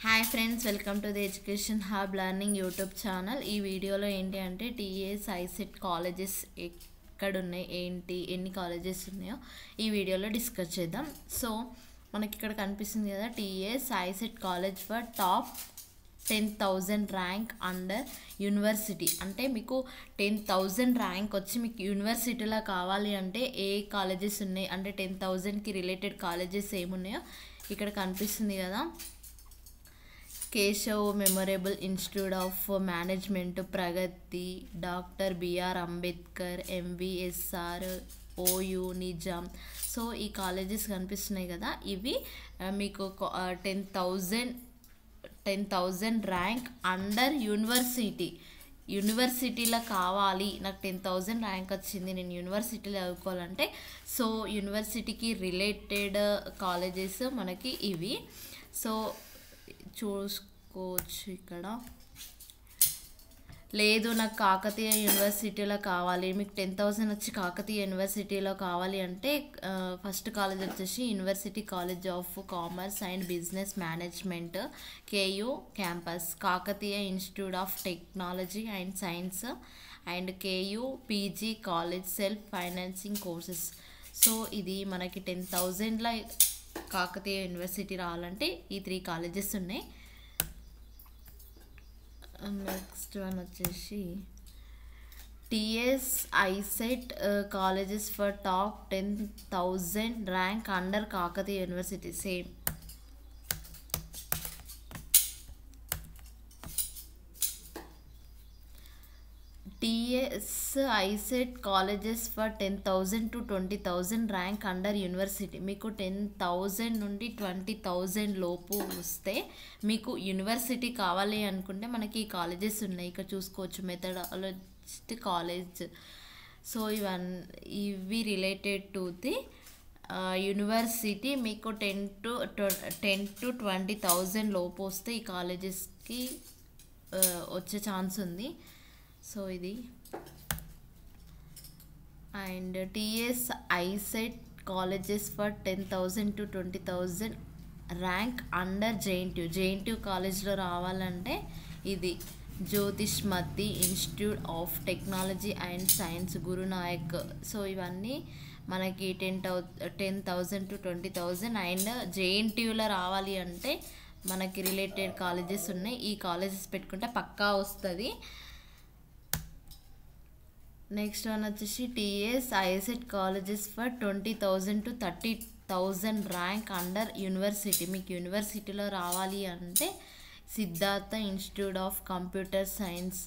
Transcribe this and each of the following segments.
Hi friends, welcome to the education hub learning YouTube channel. ఈ వీడియోలో ఏంటి అంటే టీఎస్ ఐసెట్ కాలేజెస్ ఎక్కడున్నాయి, ఏంటి, ఎన్ని కాలేజెస్ ఉన్నాయో ఈ వీడియోలో డిస్కస్ చేద్దాం. సో మనకి ఇక్కడ కనిపిస్తుంది కదా, TS ICET college for top 10,000 rank under university. అంటే మీకు 10,000 ర్యాంక్ వచ్చి మీకు యూనివర్సిటీలో కావాలి అంటే ఏ కాలేజెస్ ఉన్నాయి అంటే 10,000కి రిలేటెడ్ కాలేజెస్ ఏమున్నాయో ఇక్కడ కనిపిస్తుంది కదా. Keshav memorable institute of management, Pragati, doctor BR Ambedkar, MVSR, OU, Nizam. So ఈ కాలేజెస్ కనిపిస్తున్నాయి కదా, ఇవి మీకు 10,000 ర్యాంక్ అండర్ యూనివర్సిటీలో కావాలి. నాకు 10,000 ర్యాంక్ వచ్చింది, నేను యూనివర్సిటీలో చదువుకోవాలంటే సో యూనివర్సిటీకి రిలేటెడ్ కాలేజెస్ మనకి ఇవి. సో చూసుకోవచ్చు ఇక్కడ. లేదు నాకు కాకతీయ యూనివర్సిటీలో కావాలి, మీకు 10,000 వచ్చి కాకతీయ యూనివర్సిటీలో కావాలి అంటే ఫస్ట్ కాలేజ్ వచ్చేసి university college of commerce and business management, KU campus, Kakatiya institute of technology and science and KU PG college self financing courses. So ఇది మనకి 10,000లో కాకతీయ యూనివర్సిటీ రావాలంటే ఈ 3 కాలేజెస్ ఉన్నాయి. నెక్స్ట్ వన్ వచ్చేసి TS ICET colleges for top 10,000 rank under Kakatiya university. Same TS ICET colleges for 10,000 to 20,000 rank under university. మీకు 10,000 నుండి 20,000 లోపు వస్తే మీకు యూనివర్సిటీ కావాలి అనుకుంటే మనకి ఈ కాలేజెస్ ఉన్నాయి, ఇక్కడ చూసుకోవచ్చు. మెథడాలజిస్ట్ కాలేజ్. సో ఇవి రిలేటెడ్ టు ది యూనివర్సిటీ. మీకు 10 to 20,000 లోపు వస్తే ఈ కాలేజెస్కి వచ్చే ఛాన్స్ ఉంది. సో ఇది and TS ICET colleges for 10,000 to 20,000 rank under JNTU కాలేజ్లో రావాలంటే ఇది Jyothishmathi institute of technology and science, Gurunayak. So ఇవన్నీ మనకి 10,000 to 20,000 అండ్ జేఎన్టీయూలో రావాలి అంటే మనకి రిలేటెడ్ కాలేజెస్ ఉన్నాయి. ఈ కాలేజెస్ పెట్టుకుంటే పక్కా వస్తుంది. నెక్స్ట్ వన్ వచ్చేసి TS ICET colleges for 20,000 to 30,000 rank under university. మీకు యూనివర్సిటీలో రావాలి అంటే Siddhartha institute of computer science,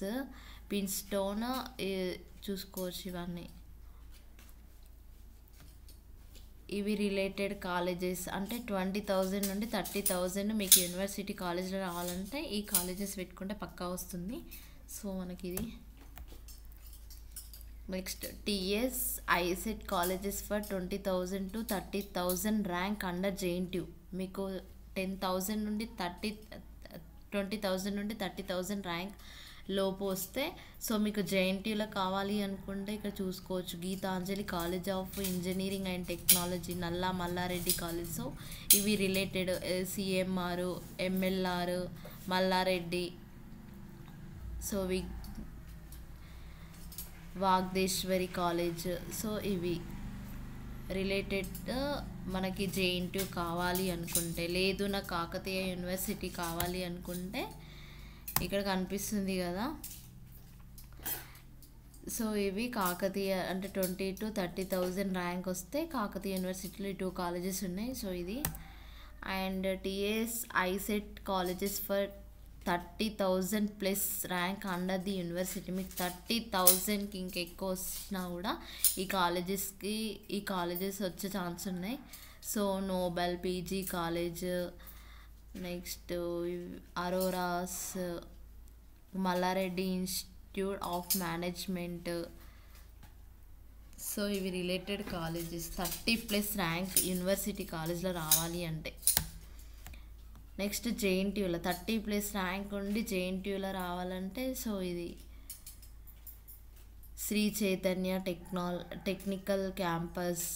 పిన్స్టోన్, చూసుకోవచ్చు. ఇవి రిలేటెడ్ కాలేజెస్. అంటే 20,000 నుండి 30,000 మీకు యూనివర్సిటీ కాలేజ్లో రావాలంటే ఈ కాలేజెస్ పెట్టుకుంటే పక్కా వస్తుంది. సో మనకి ఇది. Next TS ICET colleges for 20,000 to 30,000 rank under JNTU. మీకు 20,000 నుండి 30,000 ర్యాంక్ లోపు వస్తే సో మీకు జేఎన్టీయూలో కావాలి అనుకుంటే ఇక్కడ చూసుకోవచ్చు. Gitanjali college of engineering and technology, Nalla Mallareddy college. So ఇవి related CMR, MLR, Mallareddy, so Vagdeshwari college. So ఇవి రిలేటెడ్ మనకి జేఎన్టీయూ కావాలి అనుకుంటే. లేదు నాకు కాకతీయ యూనివర్సిటీ కావాలి అనుకుంటే ఇక్కడ కనిపిస్తుంది కదా. సో ఇవి కాకతీయ అంటే 20 to 30,000 ర్యాంక్ వస్తే కాకతీయ యూనివర్సిటీలో 2 కాలేజెస్ ఉన్నాయి. సో ఇది and TS ICET colleges for 30,000 plus rank under the university. మీకు 30,000కి ఇంకెక్కువ వచ్చినా కూడా ఈ కాలేజెస్ వచ్చే ఛాన్స్ ఉన్నాయి. So Nobel PG college, next Aurora's, Malla Reddy institute of management. So ఇవి రిలేటెడ్ కాలేజెస్ 30+ ర్యాంక్ యూనివర్సిటీ కాలేజ్లో రావాలి అంటే. నెక్స్ట్ జేఎన్టీయూలో 30+ ర్యాంక్ ఉండి జేఎన్టీయూలో రావాలంటే సో ఇది శ్రీ చైతన్య టెక్నికల్ క్యాంపస్.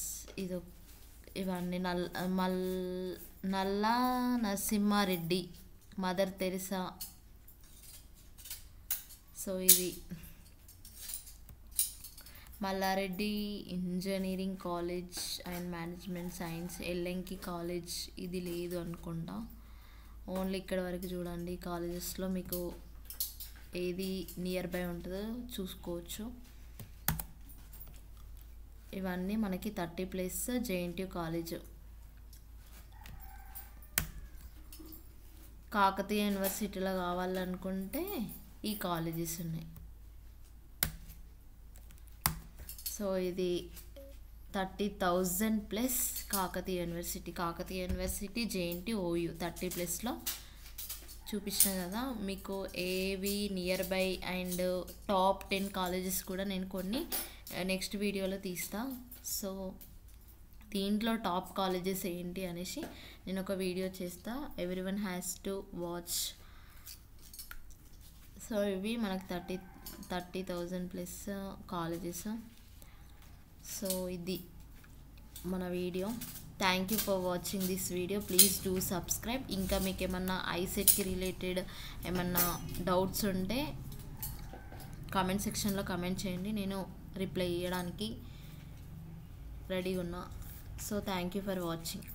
ఇవన్నీ నల్లా నరసింహారెడ్డి మదర్ తెరిసా. సో ఇది Mallareddy engineering college and management science, ఎల్ఎంకి కాలేజ్ ఇది లేదు అనుకుంటా. ఓన్లీ ఇక్కడ వరకు చూడండి. కాలేజెస్లో మీకు ఏది నియర్ బై ఉంటుందో చూసుకోవచ్చు. ఇవన్నీ మనకి 30+ జేఎన్టీయూ కాలేజ్. కాకతీయ యూనివర్సిటీలో కావాలనుకుంటే ఈ కాలేజెస్ ఉన్నాయి. సో ఇది 30,000+ కాకతీయ యూనివర్సిటీ జేఎన్టీ ఓయూ 30+లో చూపించిన కదా. మీకు ఏవి near by and top 10 colleges కూడా నేను కొన్ని నెక్స్ట్ వీడియోలో తీస్తా. సో దీంట్లో టాప్ కాలేజెస్ ఏంటి అనేసి నేను ఒక వీడియో చేస్తా. Everyone has to watch. So ఇవి మనకు 30,000+ కాలేజెస్. సో ఇది మన video. Thank you for watching this video. Please do subscribe. ఇంకా మీకు ఏమన్నా ఐసెట్కి రిలేటెడ్ ఏమన్నా డౌట్స్ ఉంటే కామెంట్ సెక్షన్లో కామెంట్ చేయండి. నేను రిప్లై ఇవ్వడానికి రెడీ ఉన్నా. So thank you for watching.